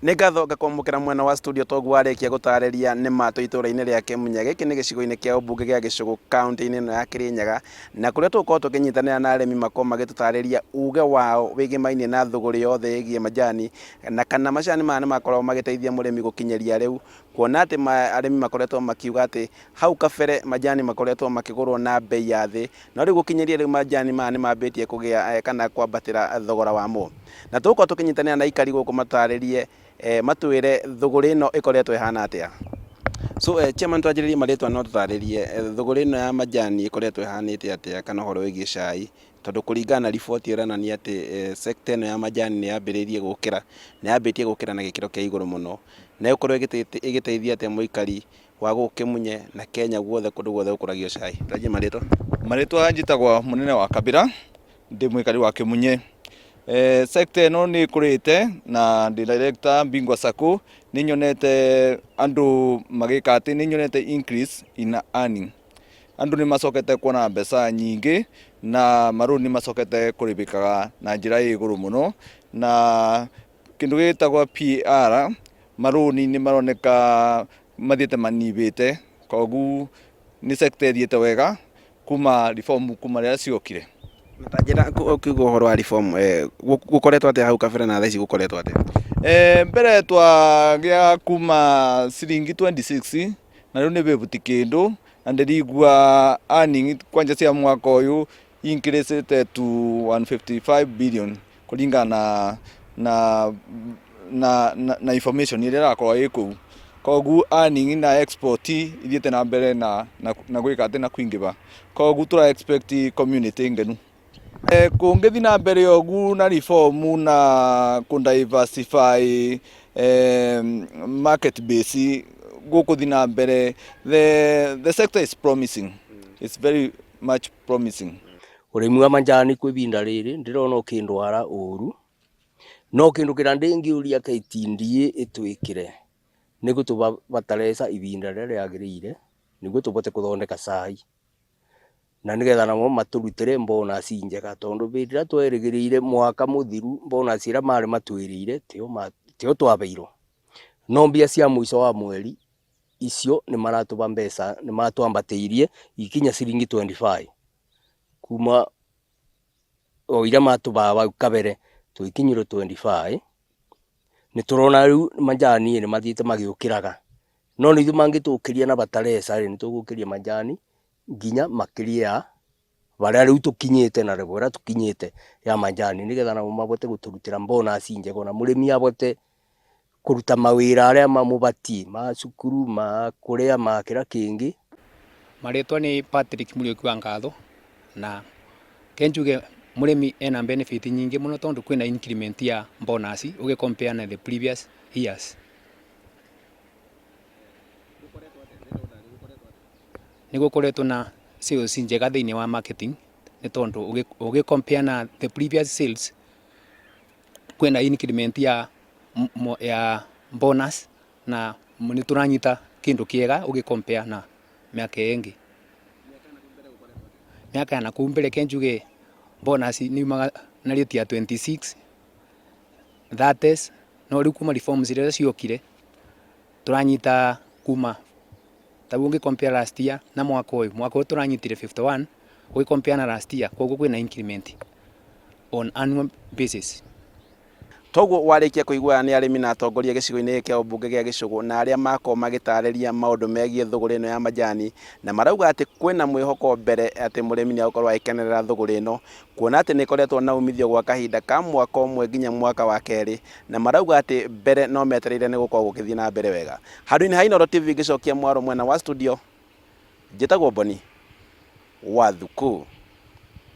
Nĩ ngatho ngakwamũkĩra mwena wa studio toguo warĩkia gũtarĩria nĩ matũ itũũra-inĩ rĩa Kĩmunya. Gĩkĩ nĩ gĩcigo-inĩ kĩa ũmbunge gĩa Gĩcũgũ kaũntĩ-inĩ ĩno ya Kĩrĩnyaga, na kũrĩa tũgũkorwo tũkĩnyitanĩra na arĩmi makorwo magĩtũtarĩria uge wao wĩgĩmainie na thũgũrĩ yothe ĩgiĩ majani, na kana macani maya nĩ makoragwo magĩteithia mũrĩmi gũkinyĩria rĩu, kuona atĩ arĩmi makoretwo makiuga atĩ hau kabere majani makoretwo makĩgũrwo na bei ya thĩ, no rĩu gũkinyĩria rĩu majani maya nĩ mambĩtie kũgĩa kana kwambatĩra thogora wamo, na tũgũkorwo tũkĩnyitanĩra na aikari gũkũ matarĩrie matwĩre thũgũrĩ ĩno ĩkoretwo ĩhana atĩa. So chairman, twanjĩrĩrie marĩtwa no tũtarĩrie thũgũrĩ ĩno ya majani ĩkoretwo ĩhanĩte atĩa kana ũhoro wĩgiĩ cai, tondũ kũringana na riboti ĩronania atĩ sector ĩno ya majani nĩ yambĩrĩirie gũkĩra, nĩ yambĩtie gũkĩra na gĩkĩro kĩa igũrũ mũno, na ĩgũkorwo ĩgĩteithia atĩa mũikari wa gũkũ Kĩmunye na Kenya guothe kũndũ guothe gũkũragio cai. Twanjie marĩtwa njĩtagwo Mũnene wa Kabira, ndĩ mũikari wa Kĩmunye. Sector ĩno nĩ ĩkũrĩte na ndĩ director Bingwa Sacco, nĩ nyonete andũ magĩka atĩ, nĩ nyonete increase in earning. Andũ nĩ macokete kuona mbeca nyingĩ na marũni nĩ macokete kũrĩhĩkaga na njĩra ĩ igũrũ mũno, na kĩndũ gĩtagwo PR marũni nĩ maroneka mathiĩte manyihĩte, koguo nĩ sector ĩthiĩte wega kuma reform kuma rĩrĩa ciokire. Njĩra ũkiuga ũhoro wa reform gũkoretwo atĩa hau kabere na thaa ici gũkoretwo atĩa? Mbere twagĩa kuma ciringi 26 na rĩu nĩ bĩbuti kĩndũ, na ndĩrigua earning kwanja cia mwaka ũyũ increased to 155 billion kũringana na information ĩrĩa ĩrakorwo ĩ kũu. Koguo earning na export ithiĩte na mbere na gwĩka atĩ na kwingĩha, koguo tũra expect community ngenu. Kũngĩthi na mbere ũguo na reform na diversify market base gũkũthi na mbere, the sector is promising, it's very much promising. Ũrĩmi wa majani kwĩ binda rĩrĩ ndĩrona ũkĩndwara ũru, no kĩndũ kĩrĩa ndĩngĩũria KTDA ĩtwĩkĩre nĩ gũtũba fertilizer ibinda rĩrĩa rĩagĩrĩire nĩguo tũbote gũthondeka cai, na nĩgetha namo matũrutĩre bonus njega, tondũ hĩndĩ ĩrĩa twerĩgĩrĩire mwaka mũthiru bonus ĩrĩa marĩ matwĩrĩire tĩo twabeirwo, no mbia cia mũico wa mweri icio nĩ maratũba mbeca, nĩ matwambatĩirie ikinya ciringi 25 kuma o iria matũbaga hau kabere tũikinyĩrwo 25. Nĩ tũrona rĩu majani nĩ mathiĩte magĩũkĩraga, no nĩ ithuĩ mangĩtũkĩria na fertilizer nĩ tũgũkĩria majani nginya makĩria ya barĩa rĩu tũkinyĩte na level ĩrĩa tũkinyĩte ya majani, nĩgetha namo mabote gũtũrutĩra bonus njega na mũrĩmi abote kũruta mawĩra arĩa mamũbatie ma cukuru, ma kũrĩa, ma kĩrĩa kĩngĩ. Marĩtwa nĩ Patrick Mũriũki wa Ngatho, na kenjuge mũrĩmi ena benefit nyingĩ mũno tondũ kwĩna increment ya bonus ũgĩ compare na the previous years. Nĩ gũkoretwo na sales njega thĩinĩ wa marketing, nĩ tondũ ũgĩ compare na the previous sales kwĩna increment ya bonus, na nĩ tũranyita kĩndũ kĩega ũgĩ compare na mĩaka ĩngĩ. Mĩaka ya nakũu mbere kenjuge bonus nĩ umaga na rate ya 26, 30s, no rĩu kuma reforms iria ciokire tũranyita kuma ta ũngĩ compare last year na mwaka ũyũ tũranyitire 51 ũgĩ compare na last year, koguo kwĩna increment on annual basis. Toguo warĩkia kũigua nĩ arĩmi na atongoria gĩcigo-inĩ kĩa ũmbunge gĩa Gĩcũgũ na arĩa makorwo magĩtarĩria maũndũ megiĩ thũgũrĩ ĩno ya majani, na marauga atĩ kwĩna mwĩhoko mbere atĩ mũrĩmi nĩ agũkorwo agĩkenerera thũgũrĩ ĩno, kuona atĩ nĩ ĩkoretwo na umithio gwa kahinda ka mwaka ũmwe nginya mwaka wa kerĩ, na marauga atĩ mbere no metereire nĩ gũkorwo gũgĩthiĩ na mbere wega. Handũ-inĩ ha Inooro TV ngĩcokia mwaro mwena wa studio, njĩtagwo Boni Wathuku.